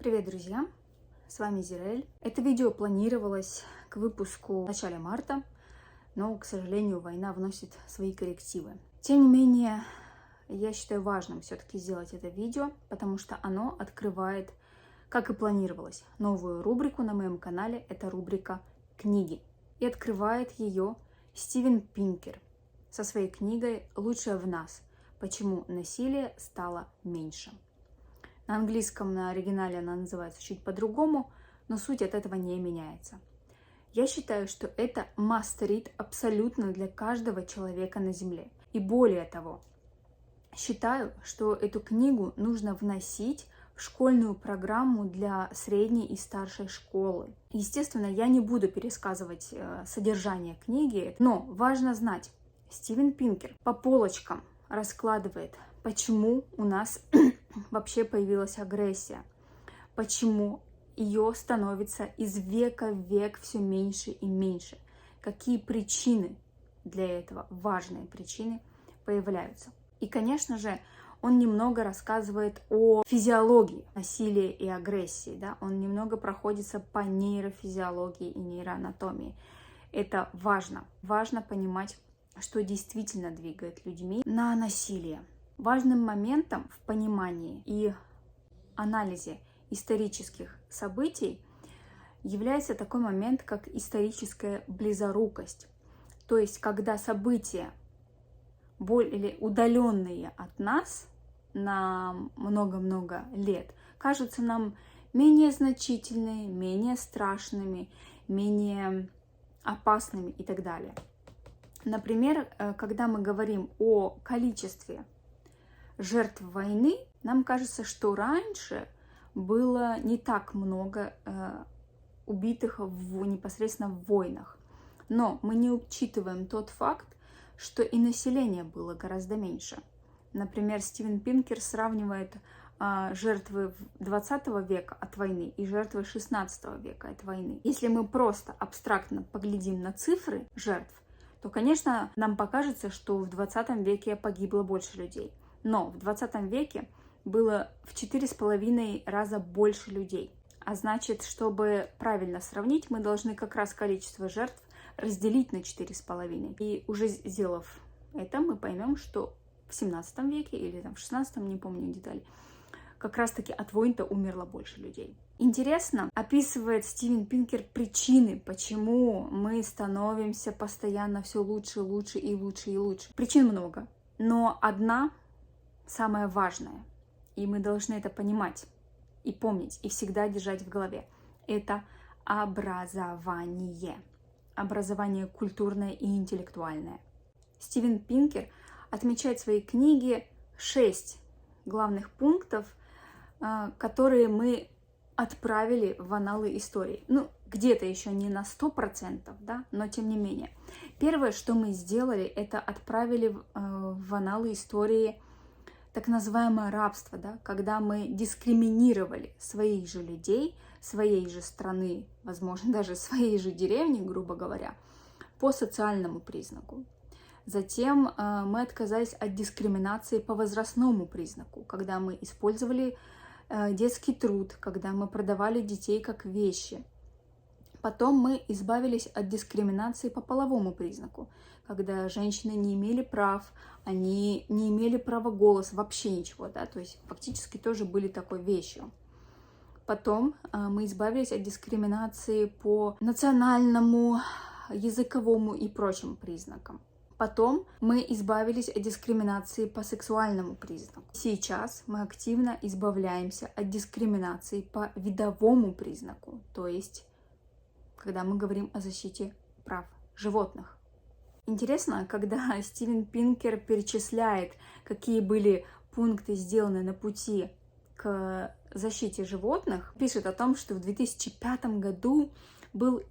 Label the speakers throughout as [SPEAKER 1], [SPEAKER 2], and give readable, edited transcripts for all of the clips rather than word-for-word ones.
[SPEAKER 1] Привет, друзья! С вами Зирель. Это видео планировалось к выпуску в начале марта, но, к сожалению, война вносит свои коррективы. Тем не менее, я считаю важным все-таки сделать это видео, потому что оно открывает, как и планировалось, новую рубрику на моем канале. Это рубрика «Книги». И открывает ее Стивен Пинкер со своей книгой «Лучшее в нас. Почему насилие стало меньше». На английском, на оригинале она называется чуть по-другому, но суть от этого не меняется. Я считаю, что это must read абсолютно для каждого человека на Земле. И более того, считаю, что эту книгу нужно вносить в школьную программу для средней и старшей школы. Естественно, я не буду пересказывать содержание книги, но важно знать, Стивен Пинкер по полочкам раскладывает, почему у нас вообще появилась агрессия, почему ее становится из века в век все меньше и меньше, какие причины для этого, важные причины, появляются. И, конечно же, он немного рассказывает о физиологии насилия и агрессии, да? Он немного проходится по нейрофизиологии и нейроанатомии. Это важно. Важно понимать, что действительно двигает людьми на насилие. Важным моментом в понимании и анализе исторических событий является такой момент, как историческая близорукость. То есть, когда события более удаленные от нас на много-много лет кажутся нам менее значительными, менее страшными, менее опасными и так далее. Например, когда мы говорим о количестве жертв войны, нам кажется, что раньше было не так много убитых непосредственно в войнах. Но мы не учитываем тот факт, что и население было гораздо меньше. Например, Стивен Пинкер сравнивает жертвы 20 века от войны и жертвы 16 века от войны. Если мы просто абстрактно поглядим на цифры жертв, то, конечно, нам покажется, что в 20 веке погибло больше людей. Но в 20 веке было в 4,5 раза больше людей. А значит, чтобы правильно сравнить, мы должны как раз количество жертв разделить на 4,5. И уже сделав это, мы поймем, что в 17 веке или там, в 16, не помню детали, как раз-таки от войн-то умерло больше людей. Интересно, описывает Стивен Пинкер причины, почему мы становимся постоянно все лучше, лучше и лучше и лучше. Причин много, но одна самая важная, и мы должны это понимать и помнить, и всегда держать в голове. Это образование. Образование культурное и интеллектуальное. Стивен Пинкер отмечает в своей книге 6 главных пунктов, которые мы отправили в анналы истории. Ну, где-то еще не на 100%, да, но тем не менее. Первое, что мы сделали, это отправили в анналы истории так называемое рабство, да, когда мы дискриминировали своих же людей, своей же страны, возможно, даже своей же деревни, грубо говоря, по социальному признаку. Затем мы отказались от дискриминации по возрастному признаку, когда мы использовали детский труд, когда мы продавали детей как вещи. Потом мы избавились от дискриминации по половому признаку, когда женщины не имели прав, они не имели права голоса, вообще ничего, да, то есть фактически тоже были такой вещью. Потом мы избавились от дискриминации по национальному, языковому и прочим признакам. Потом мы избавились от дискриминации по сексуальному признаку. Сейчас мы активно избавляемся от дискриминации по видовому признаку, то есть когда мы говорим о защите прав животных. Интересно, когда Стивен Пинкер перечисляет, какие были пункты сделаны на пути к защите животных, пишет о том, что в 2005 году был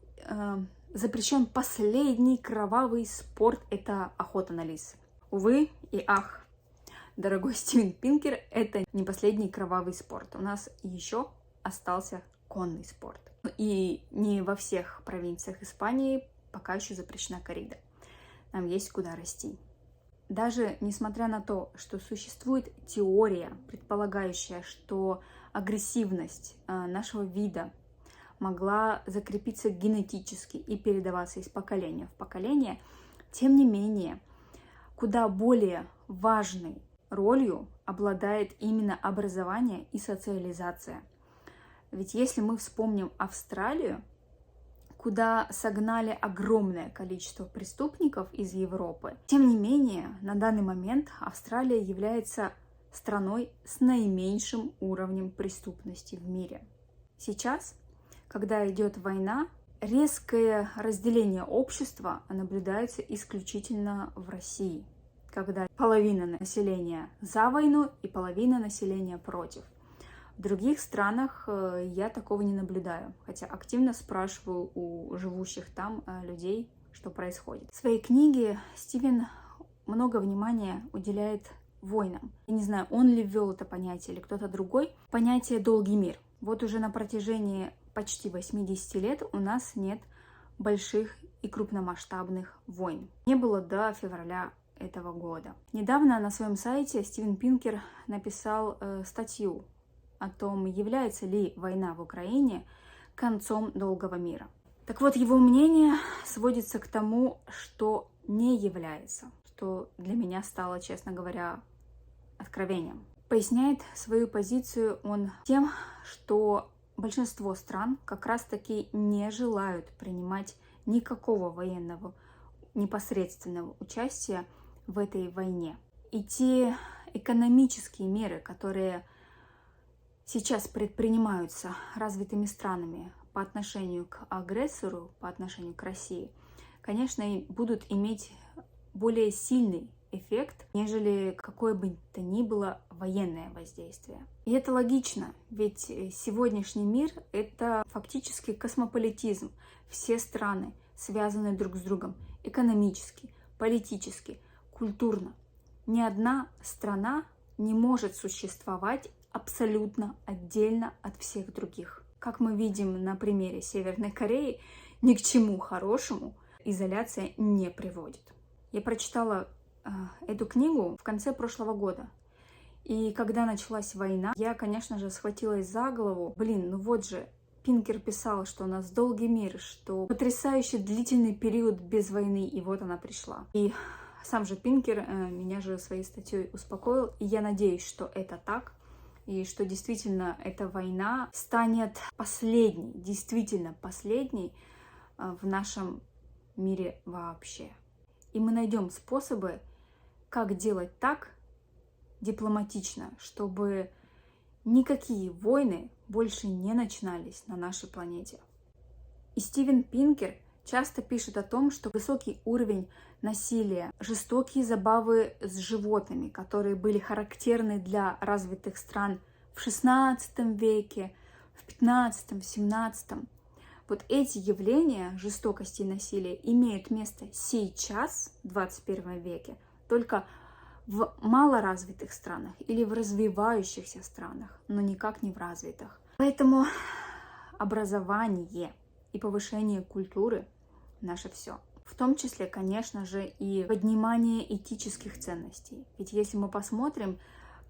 [SPEAKER 1] запрещен последний кровавый спорт – это охота на лис. Увы и ах, дорогой Стивен Пинкер, это не последний кровавый спорт. У нас еще остался конный спорт. И не во всех провинциях Испании пока еще запрещена коррида. Нам есть куда расти. Даже несмотря на то, что существует теория, предполагающая, что агрессивность нашего вида могла закрепиться генетически и передаваться из поколения в поколение, тем не менее, куда более важной ролью обладает именно образование и социализация. Ведь если мы вспомним Австралию, куда согнали огромное количество преступников из Европы, тем не менее, на данный момент Австралия является страной с наименьшим уровнем преступности в мире. Сейчас, когда идет война, резкое разделение общества наблюдается исключительно в России, когда половина населения за войну и половина населения против. В других странах я такого не наблюдаю, хотя активно спрашиваю у живущих там людей, что происходит. В своей книге Стивен много внимания уделяет войнам. Я не знаю, он ли ввел это понятие или кто-то другой. Понятие «долгий мир». Вот уже на протяжении почти 80 лет у нас нет больших и крупномасштабных войн. Не было до февраля этого года. Недавно на своем сайте Стивен Пинкер написал статью о том, является ли война в Украине концом долгого мира. Так вот, его мнение сводится к тому, что не является, что для меня стало, честно говоря, откровением. Поясняет свою позицию он тем, что большинство стран как раз-таки не желают принимать никакого военного непосредственного участия в этой войне. И те экономические меры, которые сейчас предпринимаются развитыми странами по отношению к агрессору, по отношению к России, конечно, и будут иметь более сильный эффект, нежели какое бы то ни было военное воздействие. И это логично, ведь сегодняшний мир — это фактически космополитизм. Все страны связаны друг с другом экономически, политически, культурно. Ни одна страна не может существовать абсолютно отдельно от всех других. Как мы видим на примере Северной Кореи, ни к чему хорошему изоляция не приводит. Я прочитала эту книгу в конце прошлого года. И когда началась война, я, конечно же, схватилась за голову. Ну вот же, Пинкер писал, что у нас долгий мир, что потрясающе длительный период без войны, и вот она пришла. И сам же Пинкер меня же своей статьей успокоил, и я надеюсь, что это так, и что действительно эта война станет последней, действительно последней в нашем мире вообще. И мы найдем способы, как делать так дипломатично, чтобы никакие войны больше не начинались на нашей планете. И Стивен Пинкер часто пишет о том, что высокий уровень насилия, жестокие забавы с животными, которые были характерны для развитых стран в XVI веке, в XV, в XVII. Вот эти явления жестокости и насилия имеют место сейчас, в 21 веке, только в малоразвитых странах или в развивающихся странах, но никак не в развитых. Поэтому образование и повышение культуры — наше все. В том числе, конечно же, и поднимание этических ценностей. Ведь если мы посмотрим,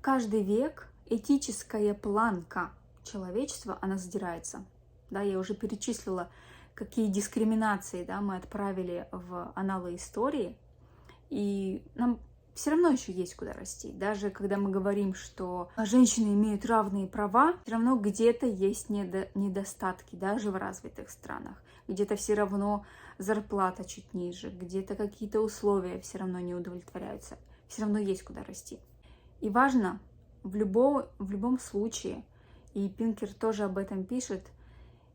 [SPEAKER 1] каждый век этическая планка человечества, она задирается. Да, я уже перечислила, какие дискриминации, да, мы отправили в аналы истории, и нам все равно еще есть куда расти. Даже когда мы говорим, что женщины имеют равные права, все равно где-то есть недостатки, даже в развитых странах. Где-то все равно зарплата чуть ниже, где-то какие-то условия все равно не удовлетворяются. Все равно есть куда расти. И важно в любом случае, и Пинкер тоже об этом пишет,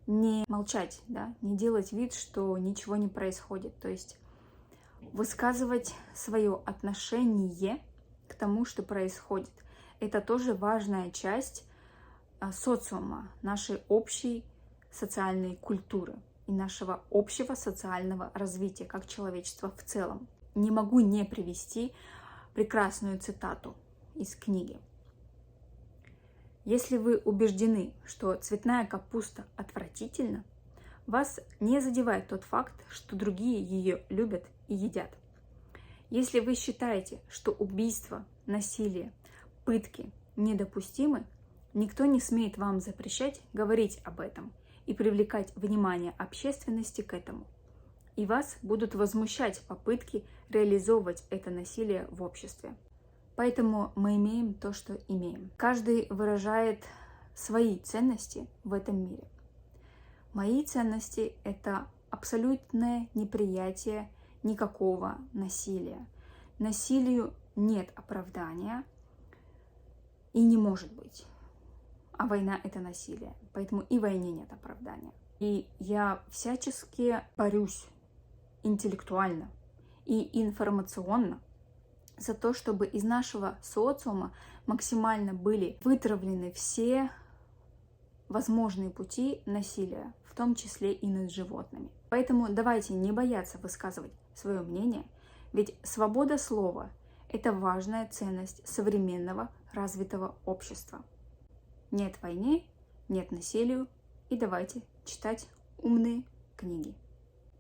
[SPEAKER 1] не молчать, да, не делать вид, что ничего не происходит. То есть высказывать свое отношение к тому, что происходит. Это тоже важная часть социума, нашей общей социальной культуры и нашего общего социального развития как человечества в целом. Не могу не привести прекрасную цитату из книги. Если вы убеждены, что цветная капуста отвратительна, вас не задевает тот факт, что другие ее любят и едят. Если вы считаете, что убийства, насилие, пытки недопустимы, Никто не смеет вам запрещать говорить об этом и привлекать внимание общественности к этому. И вас будут возмущать попытки реализовывать это насилие в обществе. Поэтому мы имеем то, что имеем. Каждый выражает свои ценности в этом мире. Мои ценности — это абсолютное неприятие никакого насилия. Насилию нет оправдания и не может быть. А война — это насилие. Поэтому и войне нет оправдания. И я всячески борюсь интеллектуально и информационно за то, чтобы из нашего социума максимально были вытравлены все возможные пути насилия, в том числе и над животными. Поэтому давайте не бояться высказывать свое мнение, ведь свобода слова — это важная ценность современного развитого общества. Нет войне, нет насилию, и давайте читать умные книги.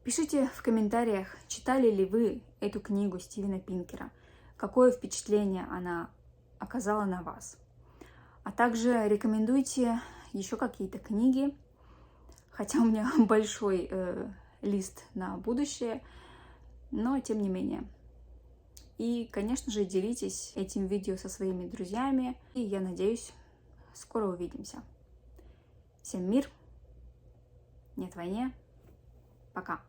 [SPEAKER 1] Пишите в комментариях, читали ли вы эту книгу Стивена Пинкера, какое впечатление она оказала на вас. А также рекомендуйте еще какие-то книги, хотя у меня большой лист на будущее, но тем не менее. И, конечно же, делитесь этим видео со своими друзьями, и я надеюсь, скоро увидимся. Всем мир, нет войне, пока.